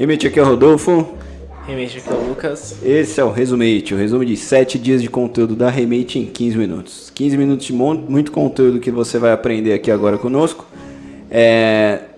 Remate, aqui é o Rodolfo. Remate, aqui é o Lucas. Esse é o Resumate, o resumo de 7 dias de conteúdo da Remate em 15 minutos. 15 minutos de muito conteúdo que você vai aprender aqui agora conosco.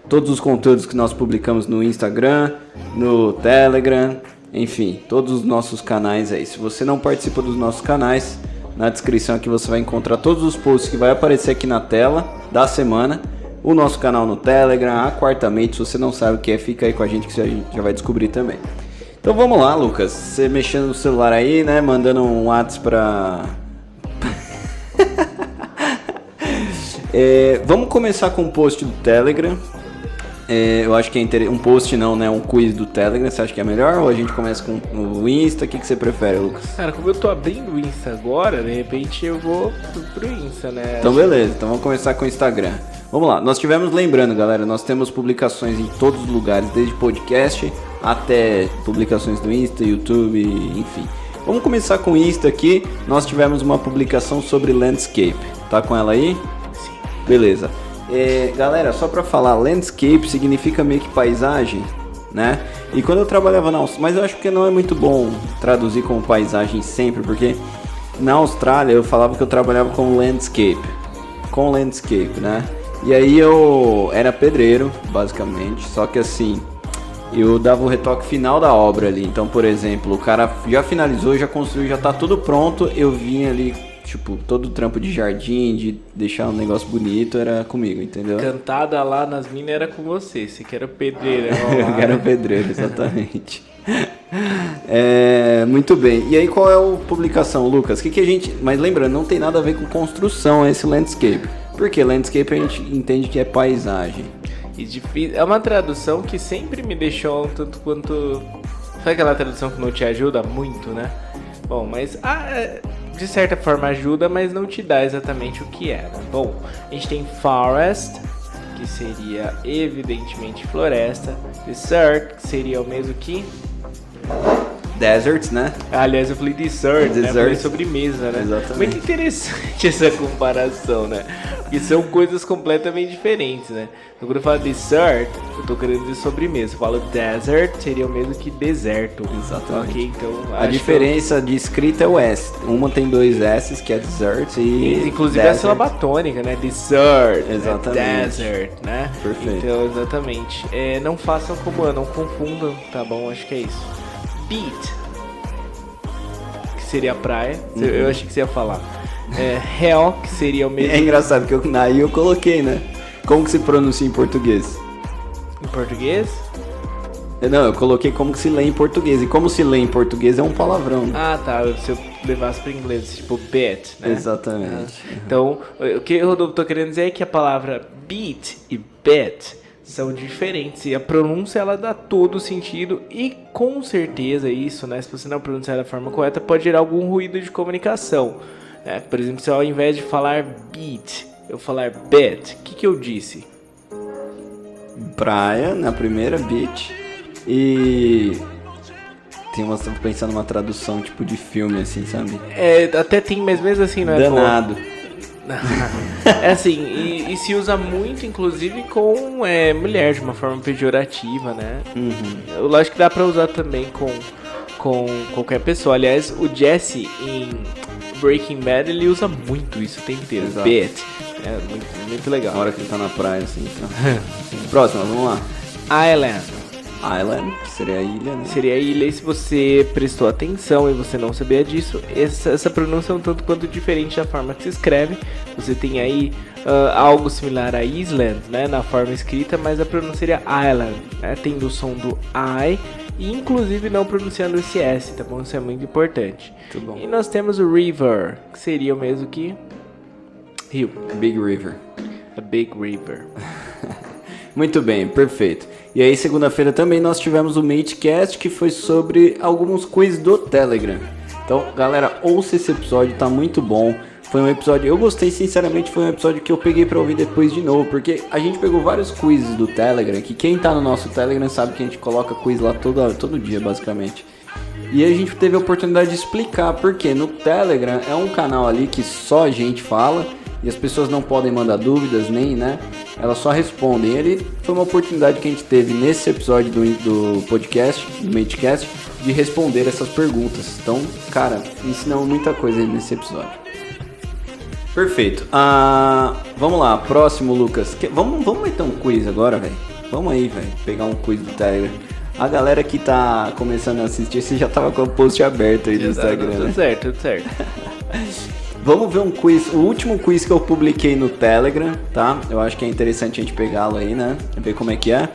Todos os conteúdos que nós publicamos no Instagram, no Telegram, enfim, todos os nossos canais aí. Se você não participa dos nossos canais, na descrição aqui você vai encontrar todos os posts que vai aparecer aqui na tela da semana. O nosso canal no Telegram, a Quartamente, se você não sabe o que é, fica aí com a gente que você já vai descobrir também. Então vamos lá, Lucas, você mexendo no celular aí, né, mandando um WhatsApp pra... vamos começar com um post do Telegram. Eu acho que é interessante, um post não, né, um quiz do Telegram, você acha que é melhor? Ou a gente começa com o Insta, o que você prefere, Lucas? Cara, como eu tô abrindo o Insta agora, de repente eu vou pro Insta, né? Então beleza, então vamos começar com o Instagram. Vamos lá, nós tivemos, lembrando galera, nós temos publicações em todos os lugares, desde podcast até publicações do Insta, YouTube, enfim. Vamos começar com o Insta aqui, nós tivemos uma publicação sobre landscape, tá com ela aí? Sim. Beleza. Galera, só pra falar, landscape significa meio que paisagem, né? E quando eu trabalhava na Austrália, mas eu acho que não é muito bom traduzir como paisagem sempre, porque na Austrália eu falava que eu trabalhava com landscape, né? E aí eu era pedreiro, basicamente, só que assim, eu dava o retoque final da obra ali. Então, por exemplo, o cara já finalizou, já construiu, já tá tudo pronto, eu vinha ali, tipo, todo o trampo de jardim, de deixar um negócio bonito, era comigo, entendeu? Cantada lá nas minas era com você que era pedreiro. Eu era pedreiro, exatamente. Muito bem. E aí qual é a publicação, Lucas? Que a gente... Mas lembrando, não tem nada a ver com construção esse landscape. Porque landscape a gente entende que é paisagem. É uma tradução que sempre me deixou um tanto quanto... Sabe aquela tradução que não te ajuda muito, né? Bom, mas de certa forma ajuda, mas não te dá exatamente o que é. Bom, a gente tem forest, que seria evidentemente floresta. Desert, que seria o mesmo que... Deserts, né? Aliás, eu falei dessert, né? Eu falei sobremesa, né? Exatamente. Muito interessante essa comparação, né? Porque são coisas completamente diferentes, né? Então, quando eu falo dessert, eu tô querendo dizer sobremesa. Eu falo desert, seria o mesmo que deserto. Exatamente. Ok, então... A diferença de escrita é o S. Uma tem 2 S's, que é dessert, e... Inclusive desert. A sílaba tônica, né? Dessert, exatamente. Né? Desert, né? Perfeito. Então, exatamente. Não façam como eu, não confundam, tá bom? Acho que é isso. Beat, que seria praia. Eu achei que você ia falar. Hell, que seria o mesmo. É engraçado que aí eu coloquei, né? Como que se pronuncia em português? Em português? Não, eu coloquei como que se lê em português. E como se lê em português é um palavrão. Né? Ah, tá. Se eu levasse para inglês, tipo bet, né? Exatamente. Então, o que eu tô querendo dizer é que a palavra beat e bet são diferentes e a pronúncia ela dá todo o sentido e com certeza isso, né, se você não pronunciar da forma correta pode gerar algum ruído de comunicação, né? Por exemplo, se ao invés de falar beat eu falar bet, o que eu disse? Praia na primeira, beach, e tô pensando numa tradução tipo de filme assim, sabe? Até tem, mas mesmo assim não é danado. É assim, e se usa muito, inclusive, com mulher, de uma forma pejorativa, né? Uhum. Eu acho que dá pra usar também com qualquer pessoa. Aliás, o Jesse em Breaking Bad, ele usa muito isso o tempo inteiro. Exato. Bet. É muito, muito legal. Na hora que ele tá na praia, assim. Então. Próxima, vamos lá. Island, que seria a ilha, né? Seria a ilha, e se você prestou atenção e você não sabia disso, essa pronúncia é um tanto quanto diferente da forma que se escreve. Você tem aí algo similar a Island, né, na forma escrita, mas a pronúncia seria Island, né, tendo o som do I e inclusive não pronunciando esse S, tá bom? Isso é muito importante. Muito bom. E nós temos o River, que seria o mesmo que rio. Big River. A Big River. Muito bem, perfeito. E aí, segunda-feira também nós tivemos o Matecast, que foi sobre alguns quiz do Telegram. Então, galera, ouça esse episódio, tá muito bom. Foi um episódio, eu gostei, sinceramente, foi um episódio que eu peguei pra ouvir depois de novo, porque a gente pegou vários quizzes do Telegram, que quem tá no nosso Telegram sabe que a gente coloca quiz lá todo dia, basicamente. E a gente teve a oportunidade de explicar, porque no Telegram é um canal ali que só a gente fala, e as pessoas não podem mandar dúvidas nem, né? Elas só respondem. Ele foi uma oportunidade que a gente teve nesse episódio do podcast, do Matecast, de responder essas perguntas. Então, cara, ensinamos muita coisa aí nesse episódio. Perfeito. Vamos lá, próximo, Lucas. Vamos meter um quiz agora, velho. Vamos aí, velho, pegar um quiz do Telegram. A galera que tá começando a assistir, você já tava com o post aberto aí no Instagram, né? Tudo certo, tudo certo. Vamos ver um quiz, o último quiz que eu publiquei no Telegram, tá? Eu acho que é interessante a gente pegá-lo aí, né? Ver como é que é.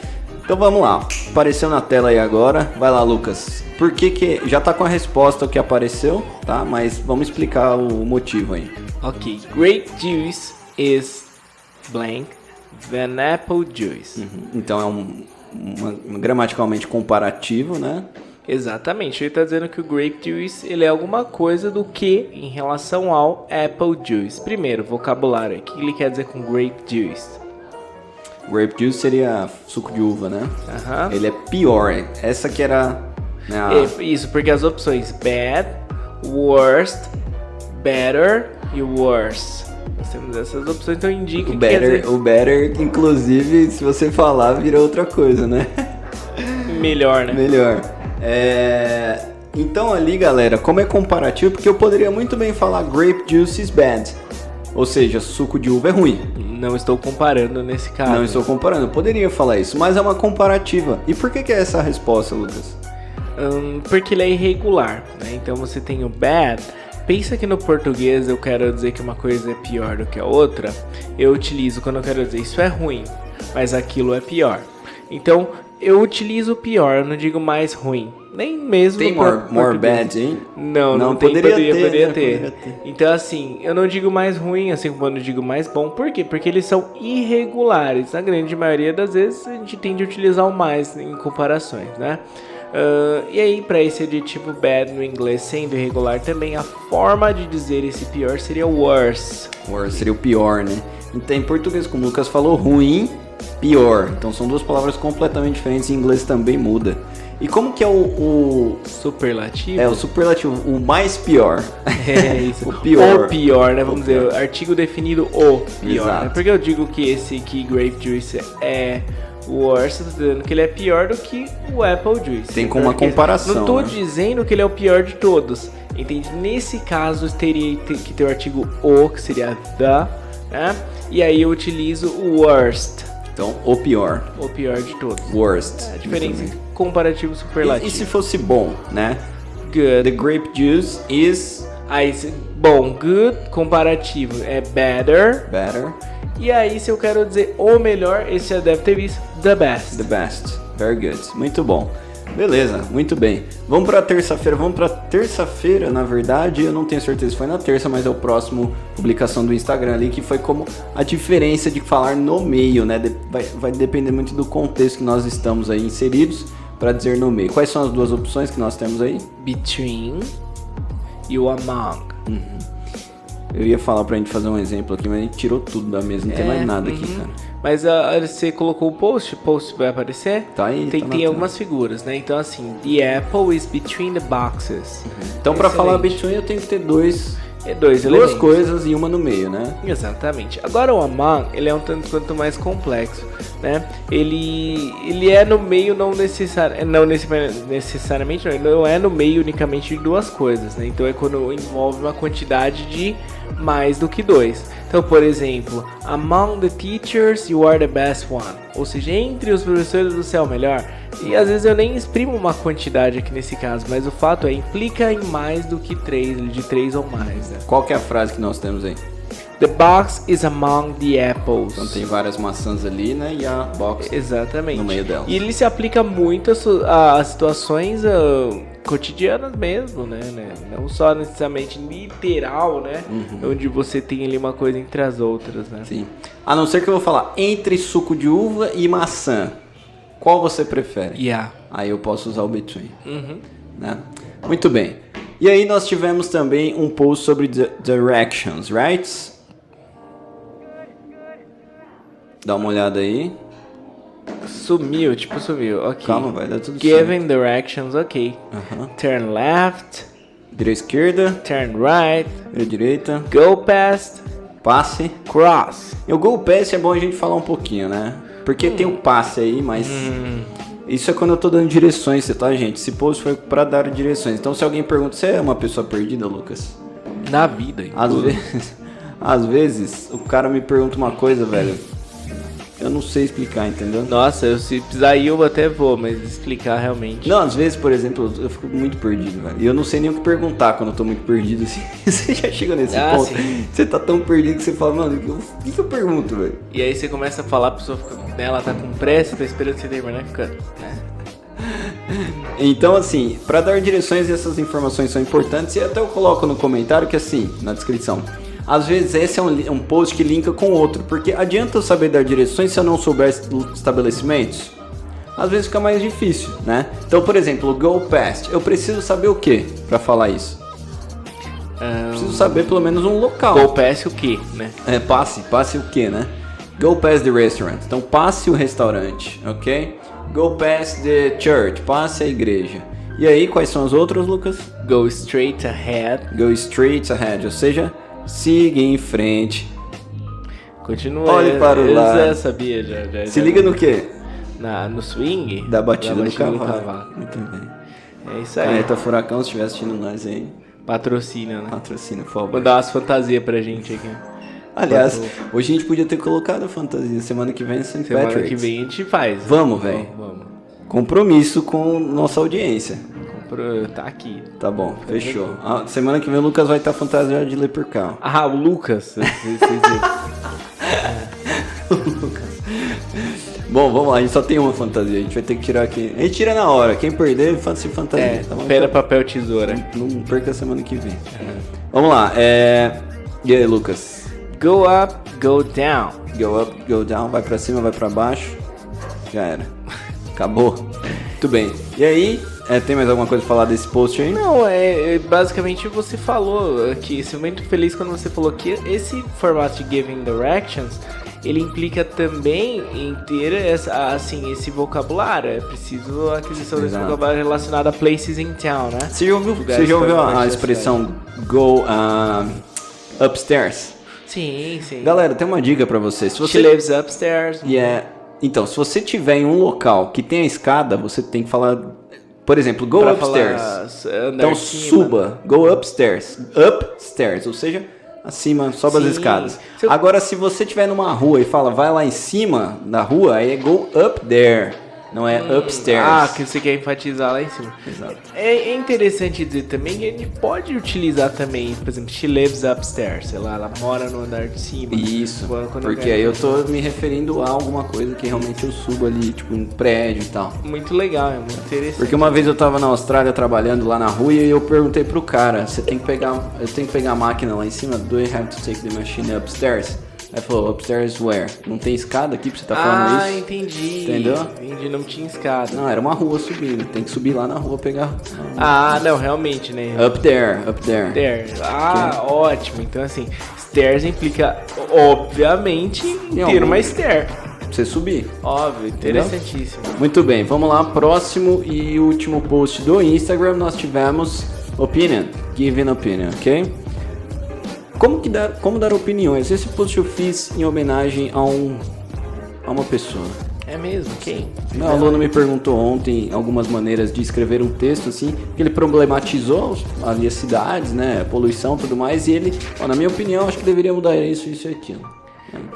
Então vamos lá, apareceu na tela aí agora. Vai lá, Lucas. Por que já tá com a resposta o que apareceu, tá? Mas vamos explicar o motivo aí. Ok, grape juice is blank than apple juice. Então é um gramaticalmente comparativo, né? Exatamente, ele está dizendo que o grape juice ele é alguma coisa do que em relação ao apple juice. Primeiro, vocabulário, o que ele quer dizer com grape juice? Grape juice seria suco de uva, né? Ele é pior, essa que era... Né, Isso, porque as opções bad, worst, better e worse. Nós temos essas opções, então indica o better, o better, inclusive, se você falar, vira outra coisa, né? Melhor, né? Melhor. Então ali, galera, como é comparativo, porque eu poderia muito bem falar grape juice is bad, ou seja, suco de uva é ruim. Não estou comparando nesse caso. Não estou comparando, eu poderia falar isso, mas é uma comparativa. E por que é essa a resposta, Lucas? Porque ele é irregular, né? Então você tem o bad. Pensa que no português eu quero dizer que uma coisa é pior do que a outra. Eu utilizo quando eu quero dizer isso é ruim, mas aquilo é pior. Então eu utilizo o pior, eu não digo mais ruim. Nem mesmo tem more bad, hein? Não tem, poderia ter. Então assim, eu não digo mais ruim, assim como eu não digo mais bom. Por quê? Porque eles são irregulares. Na grande maioria das vezes a gente tende a utilizar o mais em comparações, né? E aí, para esse adjetivo bad no inglês sendo irregular também, a forma de dizer esse pior seria worse. Worse seria o pior, né? Então, em português, como o Lucas falou, ruim, pior. Então, são duas palavras completamente diferentes, em inglês também muda. E como que é o superlativo? O superlativo, o mais pior. É isso. O pior. O pior, né? Vamos dizer, artigo definido o pior. Exato. Né? Porque eu digo que esse aqui, grape juice, é worse, tô dizendo que ele é pior do que o apple juice. Tem como uma comparação. Não tô né? dizendo que ele é o pior de todos. Entende? Nesse caso, teria que ter o artigo o, que seria the, né? E aí eu utilizo o worst. Então, o pior. O pior de todos. Worst. É a diferença entre comparativo e superlativo. E se fosse bom, né? Good. The grape juice is... Aí, bom, good, comparativo é better. Better. E aí, se eu quero dizer o melhor, esse já deve ter visto, the best. The best. Very good. Muito bom. Beleza, muito bem. Vamos pra terça-feira. Terça-feira, na verdade, eu não tenho certeza se foi na terça, mas é o próximo publicação do Instagram ali, que foi como a diferença de falar no meio, né? Vai depender muito do contexto que nós estamos aí inseridos para dizer no meio. Quais são as duas opções que nós temos aí? Between e o among. Eu ia falar pra gente fazer um exemplo aqui, mas a gente tirou tudo da mesa, não tem mais nada aqui, cara. Mas você colocou o post vai aparecer? Tá aí, tem algumas figuras, né? Então assim, the apple is between the boxes. Então pra falar between eu tenho que ter duas elementos. coisas e uma no meio, né? Exatamente. Agora o among, ele é um tanto quanto mais complexo, né? Ele é no meio não necessariamente, ele não é no meio unicamente de duas coisas, né? Então é quando envolve uma quantidade de mais do que dois. Então, por exemplo, among the teachers you are the best one. Ou seja, entre os professores você é o melhor. E às vezes eu nem exprimo uma quantidade aqui nesse caso, mas o fato implica em mais do que de 3 ou mais, né? Qual que é a frase que nós temos aí? The box is among the apples. Então tem várias maçãs ali, né? E a box exatamente no meio delas. E ele se aplica muito a situações cotidianas mesmo, né? Não só necessariamente literal, né? Onde você tem ali uma coisa entre as outras, né? Sim. A não ser que eu vou falar entre suco de uva e maçã. Qual você prefere? Yeah. Aí eu posso usar o between. Né? Muito bem. E aí nós tivemos também um post sobre directions, right? Dá uma olhada aí. Sumiu. Ok. Calma, vai dar tudo certo. Given directions, ok. Turn left. Vira esquerda. Turn right. Vira direita. Go past. passe. Cross. E o Go Pass é bom a gente falar um pouquinho, né? Porque tem o passe aí, mas isso é quando eu tô dando direções, tá, gente? Esse post foi pra dar direções. Então se alguém pergunta, você é uma pessoa perdida, Lucas? Na vida, hein? Às vezes o cara me pergunta uma coisa, velho. Eu não sei explicar, entendeu? Nossa, se precisar ir eu até vou, mas explicar realmente. Não, às vezes, por exemplo, eu fico muito perdido, velho. E eu não sei nem o que perguntar quando eu tô muito perdido, assim. Você já chega nesse ponto. Sim. Você tá tão perdido que você fala, mano, o que eu pergunto, velho? E aí você começa a falar, a pessoa fica, né, ela tá com pressa, tá esperando você terminar, fica... Então, assim, pra dar direções, essas informações são importantes. E até eu coloco no comentário que, assim, na descrição... Às vezes esse é um post que linka com outro, porque adianta eu saber dar direções se eu não souber estabelecimentos? Às vezes fica mais difícil, né? Então, por exemplo, go past, eu preciso saber o que para falar isso? Preciso saber pelo menos um local. Go past o que, né? Passe o que, né? Go past the restaurant, então passe o restaurante, ok? Go past the church, passe a igreja. E aí, quais são os outros, Lucas? Go straight ahead. Go straight ahead, ou seja... Siga em frente. Continua. Olhe para o lado. Eu já sabia, já. Se liga no quê? No swing? Da batida do cavalo. Muito bem. É isso aí. Caneta Furacão, se estiver assistindo nós aí. Patrocina, né? Patrocina, por favor. Mandar umas fantasias pra gente aqui. Aliás, hoje a gente podia ter colocado a fantasia. Semana que vem é St. Patrick's. Semana que vem a gente faz. Vamos, velho. Vamos. Compromisso com nossa audiência. Tá aqui. Tá bom, fechou. Semana que vem o Lucas vai estar fantasiado de Leprechaun. Ah, o Lucas. O Lucas. Bom, vamos lá, a gente só tem uma fantasia, a gente vai ter que tirar aqui. A gente tira na hora, quem perder se fantasia. Tá bom? Pera, papel, tesoura. Não perca a semana que vem. Vamos lá, e aí, Lucas? Go up, go down. Go up, go down, vai pra cima, vai pra baixo. Já era. Acabou. Muito bem. E aí, tem mais alguma coisa pra falar desse post aí? Não, basicamente você falou que, eu muito feliz quando você falou que esse formato de Giving Directions, ele implica também em ter esse vocabulário. É preciso a aquisição desse vocabulário relacionado a places in town, né? Você já ouviu a expressão go upstairs? Sim. Galera, tem uma dica pra você. Se você She lives upstairs. Então, se você tiver em um local que tem a escada, você tem que falar, por exemplo, go pra upstairs. Então suba, go upstairs. Upstairs, ou seja, acima, sobe as escadas. Agora, se você estiver numa rua e fala, vai lá em cima da rua, aí é go up there. Não é upstairs. Ah, que você quer enfatizar lá em cima. Exato. É interessante dizer também que a gente pode utilizar também, por exemplo, she lives upstairs, sei lá, ela mora no andar de cima. Isso, porque aí eu tô me referindo a alguma coisa que realmente eu subo ali, tipo um prédio e tal. Muito legal, é muito interessante. Porque uma vez eu tava na Austrália trabalhando lá na rua e eu perguntei pro cara, eu tenho que pegar a máquina lá em cima, do you have to take the machine upstairs? Aí falou, upstairs where? Não tem escada aqui pra você tá falando isso? Ah, entendi. Entendeu? Entendi, não tinha escada. Não, era uma rua subindo. Tem que subir lá na rua pegar. Ah, não, realmente, né? Up there. Ah, ótimo. Então, assim, stairs implica, obviamente, em ter uma stair. Pra você subir. Óbvio, interessantíssimo. Entendeu? Muito bem, vamos lá. Próximo e último post do Instagram, nós tivemos opinion. Give an opinion, ok? Como dar opiniões? Esse post eu fiz em homenagem a uma pessoa. É mesmo? Quem? Meu aluno me perguntou ontem algumas maneiras de escrever um texto, assim, que ele problematizou ali as cidades, né, a poluição e tudo mais, e ele, na minha opinião, acho que deveria mudar isso e aquilo.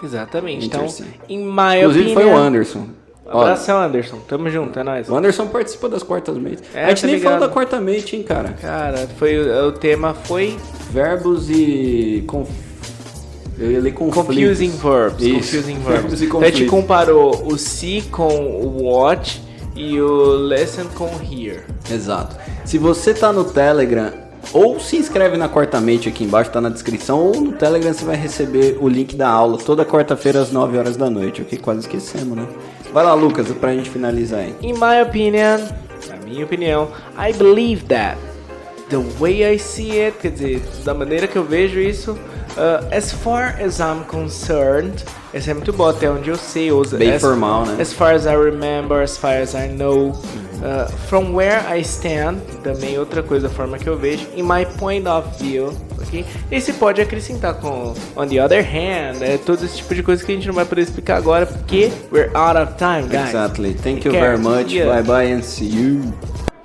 Exatamente. Então, em my inclusive opinion... foi o Anderson. Abração, Anderson. Tamo junto, é nóis. O Anderson participa das quartas mates. A gente nem falou da quarta mate, hein, cara. Cara, o tema foi... Verbos e... Confusing verbs. Confusing verbs. Então a gente comparou o see com o watch e o listen com hear. Exato. Se você tá no Telegram, ou se inscreve na quarta mate aqui embaixo, tá na descrição, ou no Telegram você vai receber o link da aula toda quarta-feira às 9 horas da noite. Ok, quase esquecemos, né? Vai lá, Lucas, pra gente finalizar aí. In my opinion, na minha opinião, I believe that the way I see it, quer dizer, da maneira que eu vejo isso, As far as I'm concerned, essa é muito boa, até onde eu sei. Bem formal, né? As far as I remember, as far as I know. From where I stand, também outra coisa, a forma que eu vejo. In my point of view, ok? E se pode acrescentar com on the other hand, todo esse tipo de coisa que a gente não vai poder explicar agora, porque we're out of time, guys. Exactly. Thank you very much. Bye bye and see you.